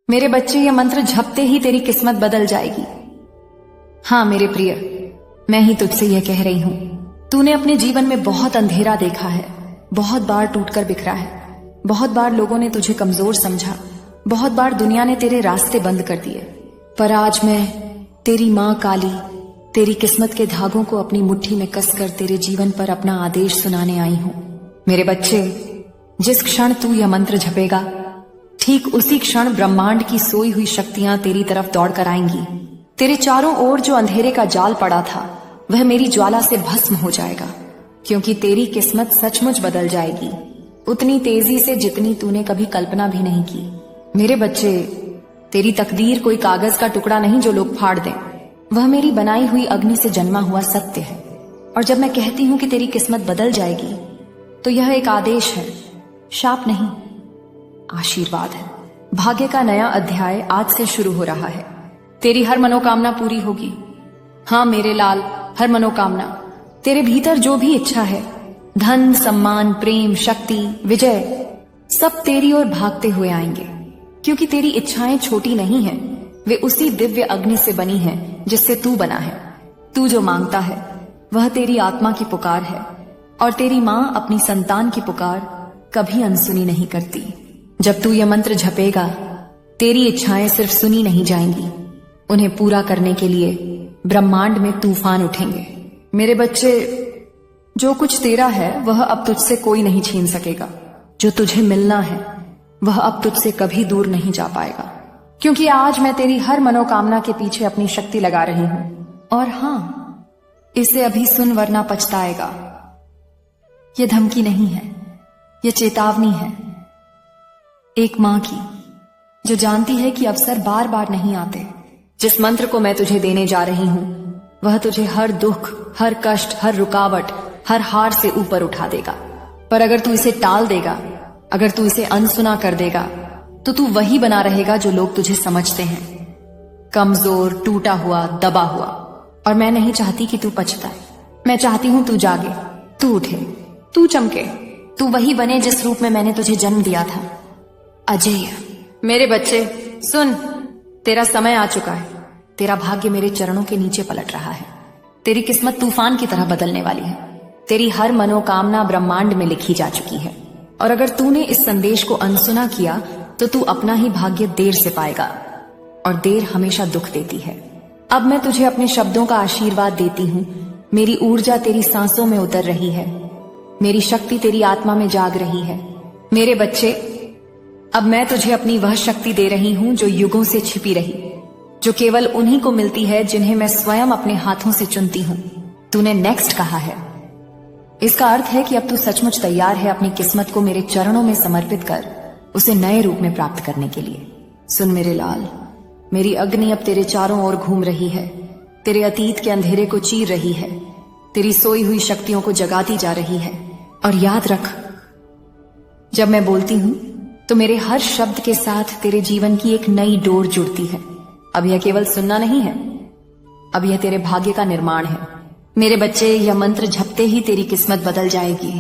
मेरे बच्चे, ये मंत्र झपते ही तेरी किस्मत बदल जाएगी। हाँ मेरे प्रिय, मैं ही तुझसे यह कह रही हूं। तूने अपने जीवन में बहुत अंधेरा देखा है, बहुत बार टूटकर बिखरा है, बहुत बार लोगों ने तुझे कमजोर समझा, बहुत बार दुनिया ने तेरे रास्ते बंद कर दिए। पर आज मैं तेरी मां काली तेरी किस्मत के धागों को अपनी मुट्ठी में कसकर तेरे जीवन पर अपना आदेश सुनाने आई हूं। मेरे बच्चे, जिस क्षण तू यह मंत्र जपेगा, ठीक उसी क्षण ब्रह्मांड की सोई हुई शक्तियां तेरी तरफ दौड़ कर आएंगी। तेरे चारों ओर जो अंधेरे का जाल पड़ा था, वह मेरी ज्वाला से भस्म हो जाएगा, क्योंकि तेरी किस्मत सचमुच बदल जाएगी, उतनी तेजी से जितनी तूने कभी कल्पना भी नहीं की। मेरे बच्चे, तेरी तकदीर कोई कागज का टुकड़ा नहीं जो लोग फाड़ दें, वह मेरी बनाई हुई अग्नि से जन्मा हुआ सत्य है। और जब मैं कहती हूं कि तेरी किस्मत बदल जाएगी, तो यह एक आदेश है, शाप नहीं, आशीर्वाद है। भाग्य का नया अध्याय आज से शुरू हो रहा है। तेरी हर मनोकामना पूरी होगी। हाँ मेरे लाल, हर मनोकामना। तेरे भीतर जो भी इच्छा है, धन, सम्मान, प्रेम, शक्ति, विजय, सब तेरी ओर भागते हुए आएंगे, क्योंकि तेरी इच्छाएं छोटी नहीं हैं, वे उसी दिव्य अग्नि से बनी हैं जिससे तू बना है। तू जो मांगता है वह तेरी आत्मा की पुकार है, और तेरी मां अपनी संतान की पुकार कभी अनसुनी नहीं करती। जब तू यह मंत्र जपेगा, तेरी इच्छाएं सिर्फ सुनी नहीं जाएंगी, उन्हें पूरा करने के लिए ब्रह्मांड में तूफान उठेंगे। मेरे बच्चे, जो कुछ तेरा है वह अब तुझसे कोई नहीं छीन सकेगा। जो तुझे मिलना है वह अब तुझसे कभी दूर नहीं जा पाएगा, क्योंकि आज मैं तेरी हर मनोकामना के पीछे अपनी शक्ति लगा रही हूं। और हां, इसे अभी सुन वरना पछताएगा। यह धमकी नहीं है, यह चेतावनी है, एक मां की, जो जानती है कि अवसर बार बार नहीं आते। जिस मंत्र को मैं तुझे देने जा रही हूं, वह तुझे हर दुख, हर कष्ट, हर रुकावट, हर हार से ऊपर उठा देगा। पर अगर तू इसे टाल देगा, अगर तू इसे अनसुना कर देगा, तो तू वही बना रहेगा जो लोग तुझे समझते हैं, कमजोर, टूटा हुआ, दबा हुआ। और मैं नहीं चाहती कि तू पछताए। मैं चाहती हूं तू जागे, तू उठे, तू चमके, तू वही बने जिस रूप में मैंने तुझे जन्म दिया था, अजय। मेरे बच्चे सुन, तेरा समय आ चुका है। तेरा भाग्य मेरे चरणों के नीचे पलट रहा है। तेरी किस्मत तूफान की तरह बदलने वाली है। तेरी हर मनोकामना ब्रह्मांड में लिखी जा चुकी है, और अगर तूने इस संदेश को अनसुना किया, तो तू अपना ही भाग्य देर से पाएगा, और देर हमेशा दुख देती है। अब मैं तुझे अपने शब्दों का आशीर्वाद देती हूँ। मेरी ऊर्जा तेरी सांसों में उतर रही है, मेरी शक्ति तेरी आत्मा में जाग रही है। मेरे बच्चे, अब मैं तुझे अपनी वह शक्ति दे रही हूं जो युगों से छिपी रही, जो केवल उन्हीं को मिलती है जिन्हें मैं स्वयं अपने हाथों से चुनती हूं। तूने नेक्स्ट कहा है, इसका अर्थ है कि अब तू सचमुच तैयार है अपनी किस्मत को मेरे चरणों में समर्पित कर उसे नए रूप में प्राप्त करने के लिए। सुन मेरे लाल, मेरी अग्नि अब तेरे चारों ओर घूम रही है, तेरे अतीत के अंधेरे को चीर रही है, तेरी सोई हुई शक्तियों को जगाती जा रही है। और याद रख, जब मैं बोलती हूं तो मेरे हर शब्द के साथ तेरे जीवन की एक नई डोर जुड़ती है। अब यह केवल सुनना नहीं है, अब यह तेरे भाग्य का निर्माण है। मेरे बच्चे, यह मंत्र झपते ही तेरी किस्मत बदल जाएगी।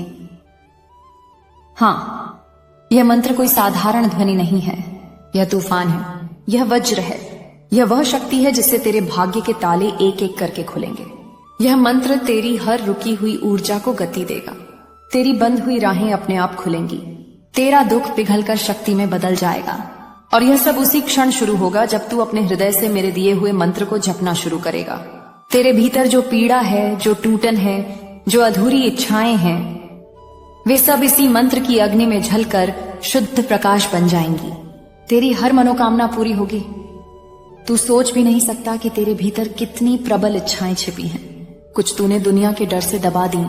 हाँ, यह मंत्र कोई साधारण ध्वनि नहीं है, यह तूफान है, यह वज्र है, यह वह शक्ति है जिससे तेरे भाग्य के ताले एक एक करके खुलेंगे। यह मंत्र तेरी हर रुकी हुई ऊर्जा को गति देगा, तेरी बंद हुई राहें अपने आप खुलेंगी, तेरा दुख पिघलकर शक्ति में बदल जाएगा। और यह सब उसी क्षण शुरू होगा जब तू अपने हृदय से मेरे दिए हुए मंत्र को जपना शुरू करेगा। तेरे भीतर जो पीड़ा है, जो टूटन है, जो अधूरी इच्छाएं हैं, वे सब इसी मंत्र की अग्नि में झलकर शुद्ध प्रकाश बन जाएंगी। तेरी हर मनोकामना पूरी होगी। तू सोच भी नहीं सकता कि तेरे भीतर कितनी प्रबल इच्छाएं छिपी हैं। कुछ तूने दुनिया के डर से दबा दी,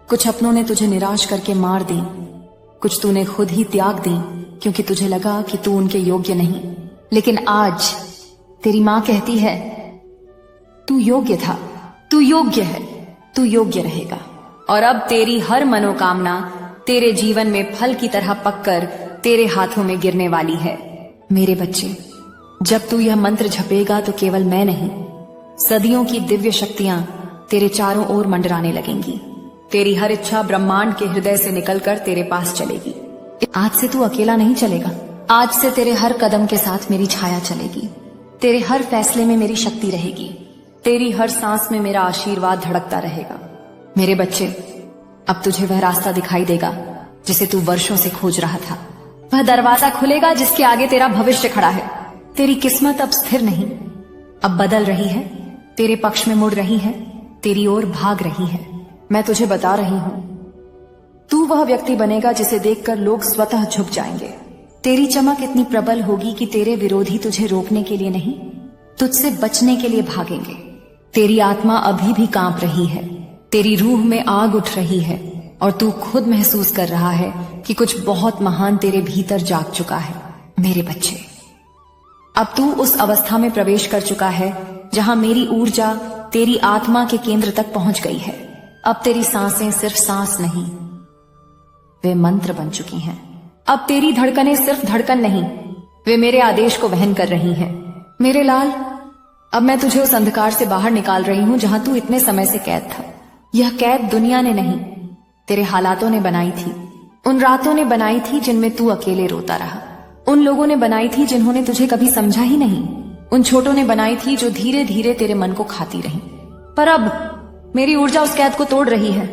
कुछ अपनों ने तुझे निराश करके मार दी, कुछ तूने खुद ही त्याग दी क्योंकि तुझे लगा कि तू उनके योग्य नहीं। लेकिन आज तेरी मां कहती है, तू योग्य था, तू योग्य है, तू योग्य रहेगा। और अब तेरी हर मनोकामना तेरे जीवन में फल की तरह पककर तेरे हाथों में गिरने वाली है। मेरे बच्चे, जब तू यह मंत्र जपेगा तो केवल मैं नहीं, सदियों की दिव्य शक्तियां तेरे चारों ओर मंडराने लगेंगी। तेरी हर इच्छा ब्रह्मांड के हृदय से निकलकर तेरे पास चलेगी। आज से तू अकेला नहीं चलेगा, आज से तेरे हर कदम के साथ मेरी छाया चलेगी, तेरे हर फैसले में मेरी शक्ति रहेगी, तेरी हर सांस में मेरा आशीर्वाद धड़कता रहेगा। मेरे बच्चे, अब तुझे वह रास्ता दिखाई देगा जिसे तू वर्षों से खोज रहा था। वह दरवाजा खुलेगा जिसके आगे तेरा भविष्य खड़ा है। तेरी किस्मत अब स्थिर नहीं, अब बदल रही है, तेरे पक्ष में मुड़ रही है, तेरी ओर भाग रही है। मैं तुझे बता रही हूं, तू वह व्यक्ति बनेगा जिसे देखकर लोग स्वतः झुक जाएंगे। तेरी चमक इतनी प्रबल होगी कि तेरे विरोधी तुझे रोकने के लिए नहीं, तुझसे बचने के लिए भागेंगे। तेरी आत्मा अभी भी कांप रही है, तेरी रूह में आग उठ रही है और तू खुद महसूस कर रहा है कि कुछ बहुत महान तेरे भीतर जाग चुका है। मेरे बच्चे, अब तू उस अवस्था में प्रवेश कर चुका है जहां मेरी ऊर्जा तेरी आत्मा के केंद्र तक पहुंच गई है। अब तेरी सांसें सिर्फ सांस नहीं, वे मंत्र बन चुकी हैं। अब तेरी धड़कनें सिर्फ धड़कन नहीं, वे मेरे आदेश को वहन कर रही हैं। मेरे लाल, अब मैं तुझे उस अंधकार से बाहर निकाल रही हूं जहां तू इतने समय से कैद था। यह कैद दुनिया ने नहीं, तेरे हालातों ने बनाई थी। उन रातों ने बनाई थी जिनमें तू अकेले रोता रहा। उन लोगों ने बनाई थी जिन्होंने तुझे कभी समझा ही नहीं। उन छोटों ने बनाई थी जो धीरे धीरे तेरे मन को खाती रही। पर अब मेरी ऊर्जा उस कैद को तोड़ रही है।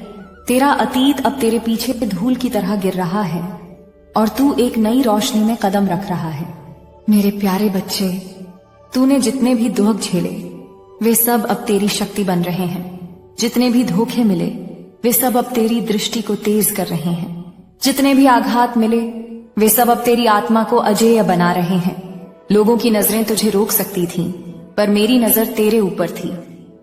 तेरा अतीत अब तेरे पीछे धूल की तरह गिर रहा है और तू एक नई रोशनी में कदम रख रहा है। मेरे प्यारे बच्चे, तूने जितने भी दुख झेले वे सब अब तेरी शक्ति बन रहे हैं। जितने भी धोखे मिले वे सब अब तेरी दृष्टि को तेज कर रहे हैं। जितने भी आघात मिले वे सब अब तेरी आत्मा को अजेय बना रहे हैं। लोगों की नजरें तुझे रोक सकती थीं, पर मेरी नजर तेरे ऊपर थी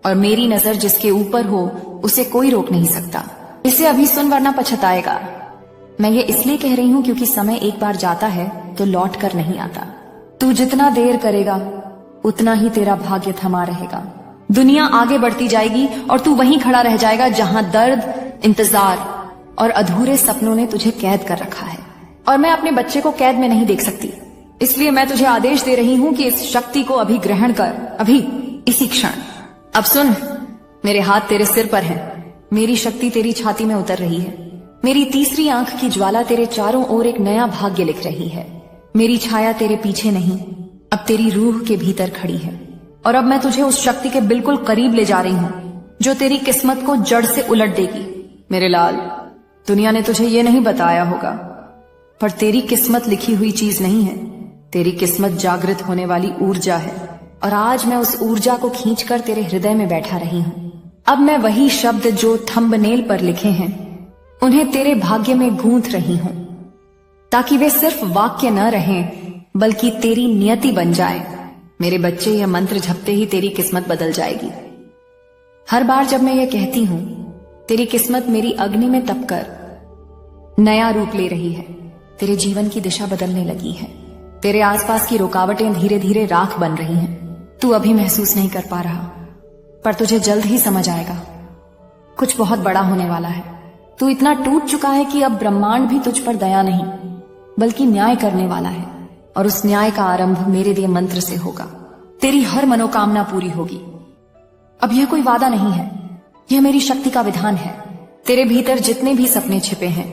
और मेरी नजर जिसके ऊपर हो उसे कोई रोक नहीं सकता। इसे अभी सुन वरना पछताएगा। मैं ये इसलिए कह रही हूं क्योंकि समय एक बार जाता है तो लौट कर नहीं आता। तू जितना देर करेगा उतना ही तेरा भाग्य थमा रहेगा। दुनिया आगे बढ़ती जाएगी और तू वहीं खड़ा रह जाएगा जहां दर्द, इंतजार और अधूरे सपनों ने तुझे कैद कर रखा है। और मैं अपने बच्चे को कैद में नहीं देख सकती, इसलिए मैं तुझे आदेश दे रही हूं कि इस शक्ति को अभी ग्रहण कर, अभी, इसी क्षण। अब सुन, मेरे हाथ तेरे सिर पर हैं, मेरी शक्ति तेरी छाती में उतर रही है। मेरी तीसरी आंख की ज्वाला तेरे चारों ओर एक नया भाग्य लिख रही है। मेरी छाया तेरे पीछे नहीं, अब तेरी रूह के भीतर खड़ी है। और अब मैं तुझे उस शक्ति के बिल्कुल करीब ले जा रही हूं जो तेरी किस्मत को जड़ से उलट देगी। मेरे लाल, दुनिया ने तुझे ये नहीं बताया होगा, पर तेरी किस्मत लिखी हुई चीज नहीं है। तेरी किस्मत जागृत होने वाली ऊर्जा है और आज मैं उस ऊर्जा को खींचकर तेरे हृदय में बैठा रही हूं। अब मैं वही शब्द जो थंबनेल पर लिखे हैं उन्हें तेरे भाग्य में गूंथ रही हूं, ताकि वे सिर्फ वाक्य न रहें बल्कि तेरी नियति बन जाए। मेरे बच्चे, यह मंत्र जपते ही तेरी किस्मत बदल जाएगी। हर बार जब मैं ये कहती हूं, तेरी किस्मत मेरी अग्नि में तपकर नया रूप ले रही है। तेरे जीवन की दिशा बदलने लगी है। तेरे आसपास की रुकावटें धीरे धीरे राख बन रही हैं। तू अभी महसूस नहीं कर पा रहा, पर तुझे जल्द ही समझ आएगा। कुछ बहुत बड़ा होने वाला है। तू इतना टूट चुका है कि अब ब्रह्मांड भी तुझ पर दया नहीं बल्कि न्याय करने वाला है, और उस न्याय का आरंभ मेरे दिए मंत्र से होगा। तेरी हर मनोकामना पूरी होगी। अब यह कोई वादा नहीं है, यह मेरी शक्ति का विधान है। तेरे भीतर जितने भी सपने छिपे हैं,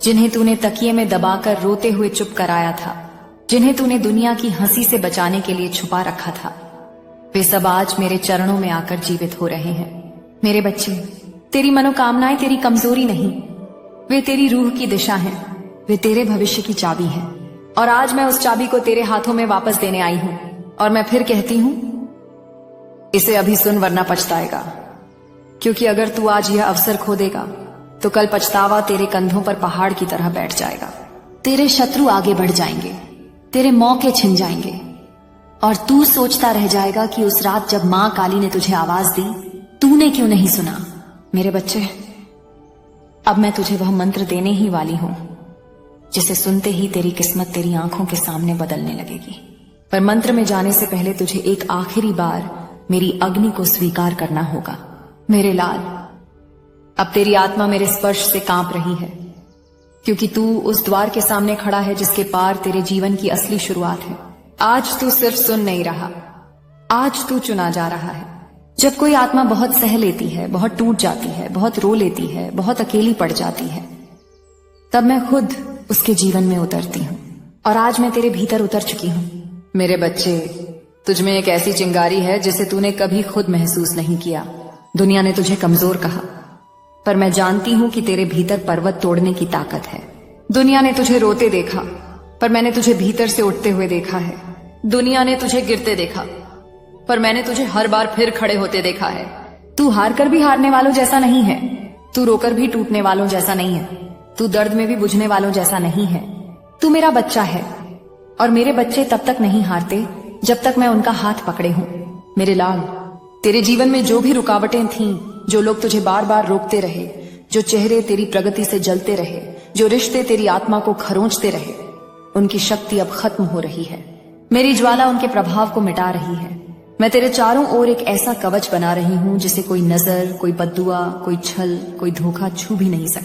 जिन्हें तूने तकिए में दबाकर रोते हुए चुप कराया था, जिन्हें तूने दुनिया की हंसी से बचाने के लिए छुपा रखा था, वे सब आज मेरे चरणों में आकर जीवित हो रहे हैं। मेरे बच्चे, तेरी मनोकामनाएं तेरी कमजोरी नहीं, वे तेरी रूह की दिशा हैं। वे तेरे भविष्य की चाबी हैं। और आज मैं उस चाबी को तेरे हाथों में वापस देने आई हूं। और मैं फिर कहती हूं, इसे अभी सुन वरना पछताएगा। क्योंकि अगर तू आज यह अवसर खो देगा तो कल पछतावा तेरे कंधों पर पहाड़ की तरह बैठ जाएगा। तेरे शत्रु आगे बढ़ जाएंगे, तेरे मौके छिन जाएंगे और तू सोचता रह जाएगा कि उस रात जब मां काली ने तुझे आवाज दी, तूने क्यों नहीं सुना। मेरे बच्चे, अब मैं तुझे वह मंत्र देने ही वाली हूं जिसे सुनते ही तेरी किस्मत तेरी आंखों के सामने बदलने लगेगी। पर मंत्र में जाने से पहले तुझे एक आखिरी बार मेरी अग्नि को स्वीकार करना होगा। मेरे लाल, अब तेरी आत्मा मेरे स्पर्श से कांप रही है, क्योंकि तू उस द्वार के सामने खड़ा है जिसके पार तेरे जीवन की असली शुरुआत है। आज तू सिर्फ सुन नहीं रहा, आज तू चुना जा रहा है। जब कोई आत्मा बहुत सह लेती है, बहुत टूट जाती है, बहुत रो लेती है, बहुत अकेली पड़ जाती है, तब मैं खुद उसके जीवन में उतरती हूँ और आज मैं तेरे भीतर उतर चुकी हूँ। मेरे बच्चे, तुझमें एक ऐसी चिंगारी है जिसे तूने कभी खुद महसूस नहीं किया। दुनिया ने तुझे कमजोर कहा, पर मैं जानती हूँ कि तेरे भीतर पर्वत तोड़ने की ताकत है। दुनिया ने तुझे रोते देखा, पर मैंने तुझे भीतर से उठते हुए देखा है। दुनिया ने तुझे गिरते देखा, पर मैंने तुझे हर बार फिर खड़े होते देखा है। तू हार कर भी हारने वालों जैसा नहीं है, तू रोकर भी टूटने वालों जैसा नहीं है, तू दर्द में भी बुझने वालों जैसा नहीं है। तू मेरा बच्चा है, और मेरे बच्चे तब तक नहीं हारते जब तक मैं उनका हाथ पकड़े हूं। मेरे लाल, तेरे जीवन में जो भी रुकावटें थीं, जो लोग तुझे बार बार रोकते रहे, जो चेहरे तेरी प्रगति से जलते रहे, जो रिश्ते तेरी आत्मा को खरोंचते रहे, उनकी शक्ति अब खत्म हो रही है। मेरी ज्वाला उनके प्रभाव को मिटा रही है। मैं तेरे चारों ओर एक ऐसा कवच बना रही हूं जिसे कोई नजर, कोई बद्दुआ, कोई छल, कोई धोखा छू भी नहीं सकता।